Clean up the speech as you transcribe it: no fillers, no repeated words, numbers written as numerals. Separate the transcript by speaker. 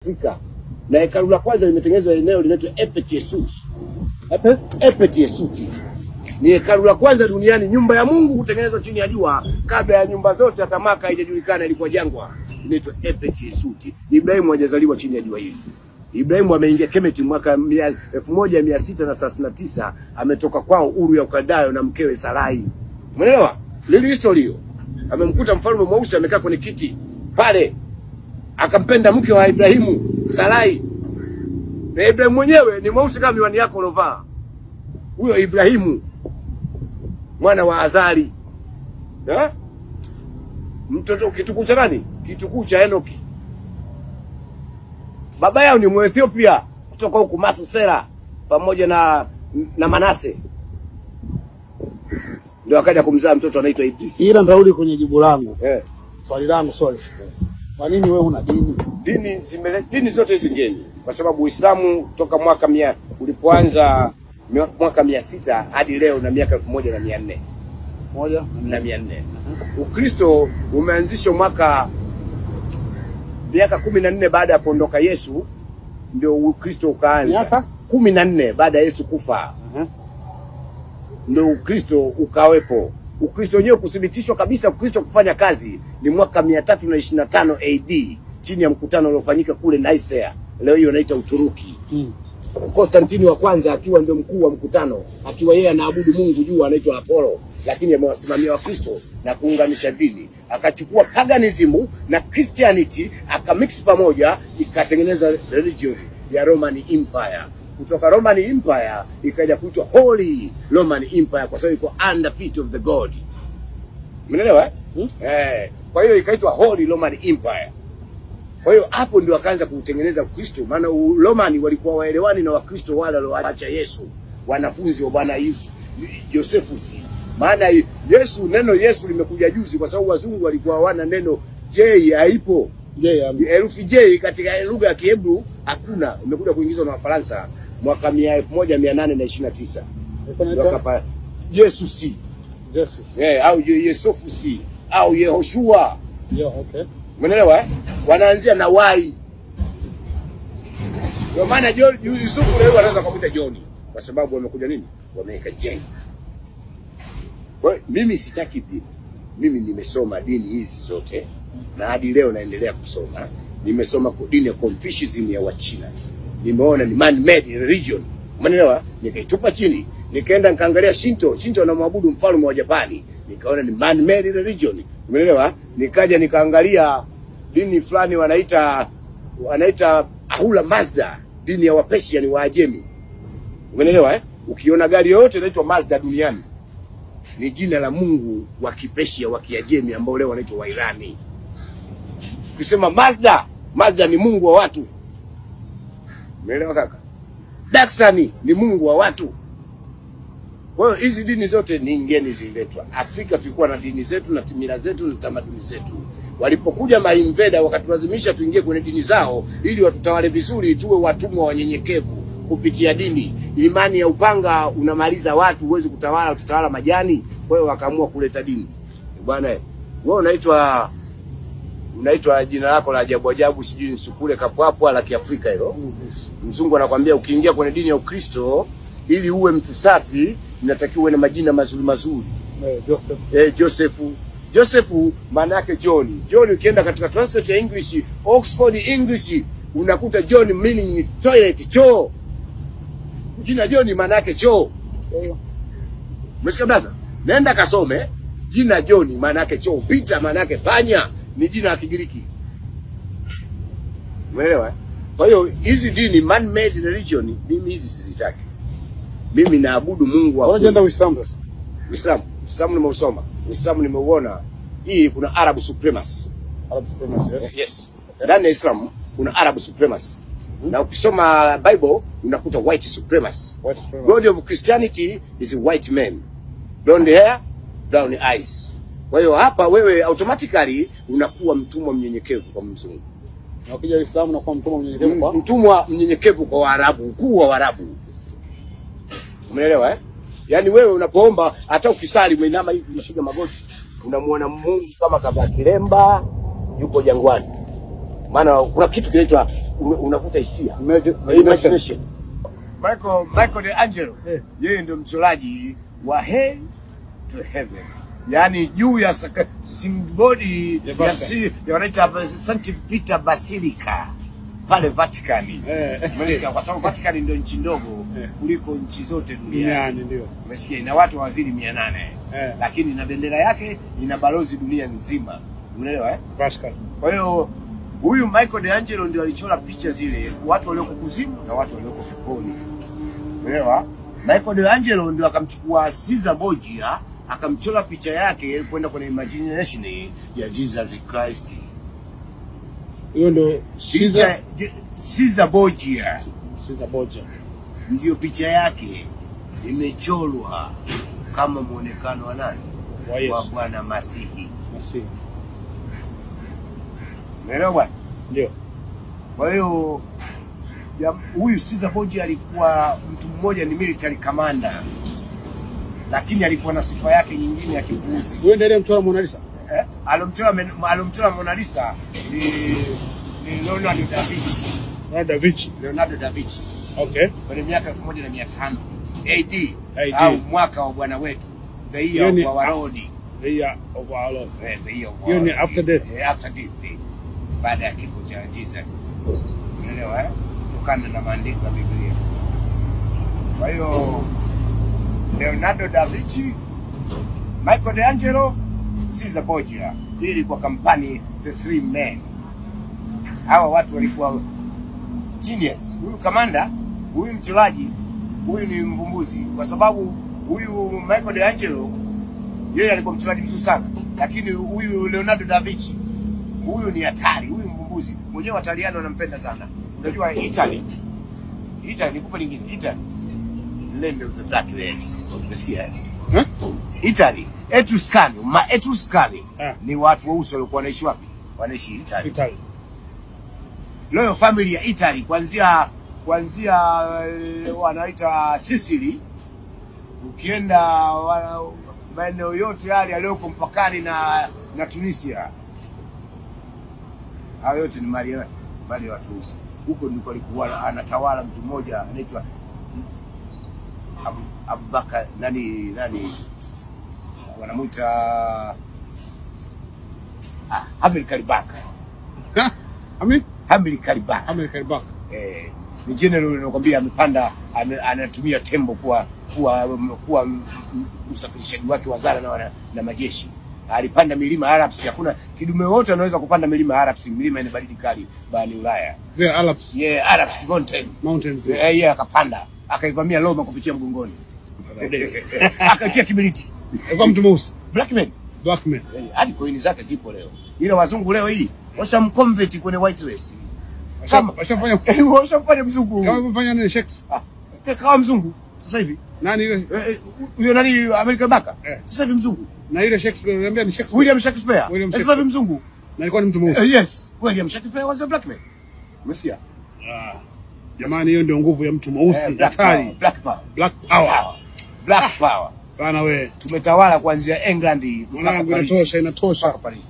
Speaker 1: Afrika. Na hekalu la kwanza limetengenezwa eneo linaitwa Epet Yesuti. Epet Yesuti. Ni hekalu la kwanza duniani, nyumba ya Mungu kutengenezwa chini ya jua kabla ya nyumba zote hata Maka haijajulikana, ilikuwa jangwa. Inaitwa Epet Yesuti. Ibrahimu hajazaliwa chini ya jua hili. Ibrahimu ameingia Kemeti mwaka 1639, ametoka kwao Uru ya Ukaldayo na mkewe Sarai. Umeelewa? Lili historia. Amemkuta mfalme mweusi amekaa kwenye kiti pale. Akampenda mke wa Ibrahimu, Sarai. Na Ibrahimu mwenyewe ni mweusi kama miwani yako ulovaa. Huyo Ibrahimu mwana wa Azari. Mtoto kitukuu cha nani? Kitukuu cha Enoki. Baba yao ni Mwethiopia kutoka huko Mathusela pamoja na Manase. Ndio akaja kumzaa mtoto anaitwa Idris.
Speaker 2: Ila ndarudi kwenye jibu langu. Swali langu swali. Kwa nini wewe una dini?
Speaker 1: Dini zote zingeni. Kwa sababu Uislamu toka mwaka ulipoanza mwaka 600 hadi leo na miaka 1400. 1400. Ukristo umeanzishwa miaka 14 baada ya kuondoka Yesu, ndio Ukristo ukaanza.
Speaker 2: Miaka
Speaker 1: 14 baada ya Yesu kufa. Ndio Ukristo ukawepo. Ukristo wenyewe kuthibitishwa kabisa Ukristo kufanya kazi ni mwaka 325 AD chini ya mkutano uliofanyika kule Nicaea. Leo hiyo inaitwa Uturuki. Konstantini wa kwanza akiwa ndio mkuu wa mkutano, akiwa yeye anaabudu Mungu juu anaitwa Apollo, lakini amewasimamia Wakristo na kuunganisha dini. Akachukua paganism na Christianity akamix pamoja, ikatengeneza religion ya Roman Empire. Kutoka Roman Empire ikaja kuitwa Holy Roman Empire kwa sababu iko under feet of the God. Umeelewa? Kwa hiyo ikaitwa Holy Roman Empire. Kwa hiyo hapo ndio akaanza kutengeneza Ukristo, maana Romani walikuwa waelewani na Wakristo wale walioacha Yesu, wanafunzi wa Bwana Josephus. Maana Yesu, neno Yesu limekuja juzi kwa sababu wazungu walikuwa hawana neno J, haipo. Herufi J katika lugha ya Kiebrania hakuna, imekuja kuingizwa na Wafaransa mwaka 1829. Ndio kapa Jesus. Au Yesofusi au Yehoshua.
Speaker 2: Okay.
Speaker 1: Umeelewa? Wanaanzia na Y. Kwa maana Yusufu leo anaweza kumuita John kwa sababu wamekuja nini? Wameweka J. Kwa hiyo mimi sitaki dini. Mimi nimesoma dini hizi zote na hadi leo naendelea kusoma. Nimesoma dini ya Confucianism ya Wachina. Nimeona ni man-made religion. Umeelewa? Nikaitupa chini. Nikaenda nikaangalia Shinto. Shinto anamwabudu mfalme wa Japani. Nikaona ni man-made religion. Umeelewa? Nikaja nikaangalia dini fulani wanaita Ahura Mazda, dini ya Wapersia ni Waajemi. Umeelewa? Ukiona gari yoyote inaitwa Mazda duniani ni jina la Mungu wa Kipersia wa Kiajemi ambao leo wanaitwa Wairani. Ukisema Mazda ni Mungu wa watu. Umeelewa kaka? Daksani ni Mungu wa watu. Kwa hiyo hizi dini zote ni ngeni ziletwa. Afrika tulikuwa na dini zetu na mila zetu na tamaduni zetu. Walipokuja mainveda wakatulazimisha tuingie kwenye dini zao ili watutawale vizuri, tuwe watumwa wanyenyekevu kupitia dini. Imani ya upanga unamaliza watu, huwezi kutawala, utawala majani. Kwa hiyo wakaamua kuleta dini. Bwana wewe unaitwa jina lako la ajabu ajabu, sijui Nsukule Kapwapwa la Kiafrika hilo. Mzungu anakuambia ukiingia kwenye dini ya Ukristo ili uwe mtu safi inatakiwa uwe na majina mazuri mazuri. Joseph maana yake John. John ukienda katika translate ya English, Oxford English, unakuta John meaning toilet, choo. Jina John maana yake choo. Umesikia blaza? Nenda kasome jina John maana yake choo. Peter maana yake panya, ni jina la Kigiriki. Umeelewa? Kwa hiyo hizi dini man-made religion mimi hizi sizitaki. Mimi naabudu Mungu wa kweli.
Speaker 2: Unaenda Uislamu sasa?
Speaker 1: Uislamu nimeusoma. Uislamu nimeuona. Hii kuna Arab supremacy. Yes. Ndani ya Islam kuna Arab supremacy. Na ukisoma Bible unakuta white supremacy. God of Christianity is a white man. Blonde hair, brown eyes. Kwa hiyo hapa wewe automatically unakuwa mtumwa mnyenyekevu kwa Mzungu.
Speaker 2: Na ukija Uislamu unakuwa mtumwa mnyenyekevu kwa
Speaker 1: mtumwa mnyenyekevu kwa Waarabu, ukuu wa Waarabu. Umeelewa? Yaani wewe unapoomba hata ukisali umeinama hivi unapiga magoti, unamuona Mungu kama kavaa kilemba yuko jangwani. Maana kuna kitu kinaitwa unavuta hisia.
Speaker 2: Imagination.
Speaker 1: Michael de Angelo. Yeye ndio mchoraji wa Hell to Heaven. Yaani juu ya simbodi ya wanaita St. Peter Basilica pale Vatican. Umesikia, kwa sababu Vatican ndio nchi ndogo kuliko nchi zote duniani.
Speaker 2: Ndio.
Speaker 1: Umesikia, ina watu wazidi 800. Lakini na bendera yake ina balozi dunia nzima. Unaelewa
Speaker 2: Vatican.
Speaker 1: Kwa hiyo huyu Michael de Angelo ndio alichora picha zile, watu walioko kuzimu na watu walioko peponi. Unaelewa? Michael de Angelo ndio akamchukua Caesar Borgia, akamchora picha yake kwenda kwenye imagination ya Jesus Christ.
Speaker 2: Hiyo ndio
Speaker 1: Caesar Borgia.
Speaker 2: Caesar Borgia.
Speaker 1: Ndio picha yake imechorwa kama muonekano wa nani? Wa Bwana Masihi. Unaelewa bwana?
Speaker 2: Ndio.
Speaker 1: Kwa hiyo huyu Caesar Borgia alikuwa mtu mmoja, ni military commander, lakini alikuwa na sifa yake nyingine ya kipuuzi.
Speaker 2: Wewe ndiye mchora Mona Lisa?
Speaker 1: Alomchora Mona Lisa ni Leonardo da Vinci. Leonardo da Vinci.
Speaker 2: Okay.
Speaker 1: Kwenye miaka 1500 AD. Au mwaka wa Bwana wetu. The year of our Lord.
Speaker 2: The year of our Lord.
Speaker 1: The year of our
Speaker 2: Lord. After death.
Speaker 1: After death. Baada ya kifo cha Jesus. Unaelewa kutokana na maandiko ya Biblia. Kwa hiyo Leonardo da Vinci, Michael de Angelo, Caesar Borgia. Hii ilikuwa kampani the three men. Hawa watu walikuwa genius. Huyu kamanda, huyu mchoraji, huyu ni mvumbuzi, kwa sababu huyu Michael de Angelo yeye alikuwa mchoraji mzuri sana, lakini huyu Leonardo da Vinci huyu ni hatari, huyu mvumbuzi. Mwenyewe Wataliano wanampenda sana. Unajua Italy nikupa lingine, Italy land of the black race. Unasikia Italy, Etruscani ni watu weusi walikuwa wanaishi wapi? Wanaishi Italy. Royal family ya Italy kuanzia wanaita Sicily, ukienda maeneo yote yale yaliyoko mpakani na Tunisia, hayo yote ni mali ya watu weusi. Huko ndiko alikuwa anatawala mtu mmoja anaitwa Abubakar nani wanamuita Hamil Kalibaka. Hamil Kalibaka. Ni general ninakwambia, amepanda, anatumia tembo kuwa usafirishaji wake wa zana na majeshi. Alipanda milima Alps. Hakuna kidume wote anaweza kupanda milima Alps. Milima ina baridi kali barani Ulaya.
Speaker 2: Zile Alps.
Speaker 1: Alps mountains. Akapanda, akaivamia Roma kupitia mgongoni. Akatia kiberiti.
Speaker 2: Alikuwa mtu mweusi.
Speaker 1: Black man. Hadi coin zake zipo leo. Ila wazungu leo hii washamconvert kwenye white race. Kama washafanya mzungu.
Speaker 2: Kama kufanya nini Shakespeare?
Speaker 1: Kama mzungu sasa hivi.
Speaker 2: Nani yule?
Speaker 1: Huyo nani America Baka? Sasa hivi mzungu.
Speaker 2: Na ile Shakespeare unaniambia ni Shakespeare.
Speaker 1: William Shakespeare. Sasa hivi mzungu.
Speaker 2: Na alikuwa ni mtu mweusi.
Speaker 1: Yes. William Shakespeare was a black man. Umesikia?
Speaker 2: Jamani, hiyo ndio nguvu ya mtu mweusi. Hatari.
Speaker 1: Black power.
Speaker 2: Bana wewe.
Speaker 1: Tumetawala kuanzia England
Speaker 2: mpaka Paris. Inatosha.
Speaker 1: Paris.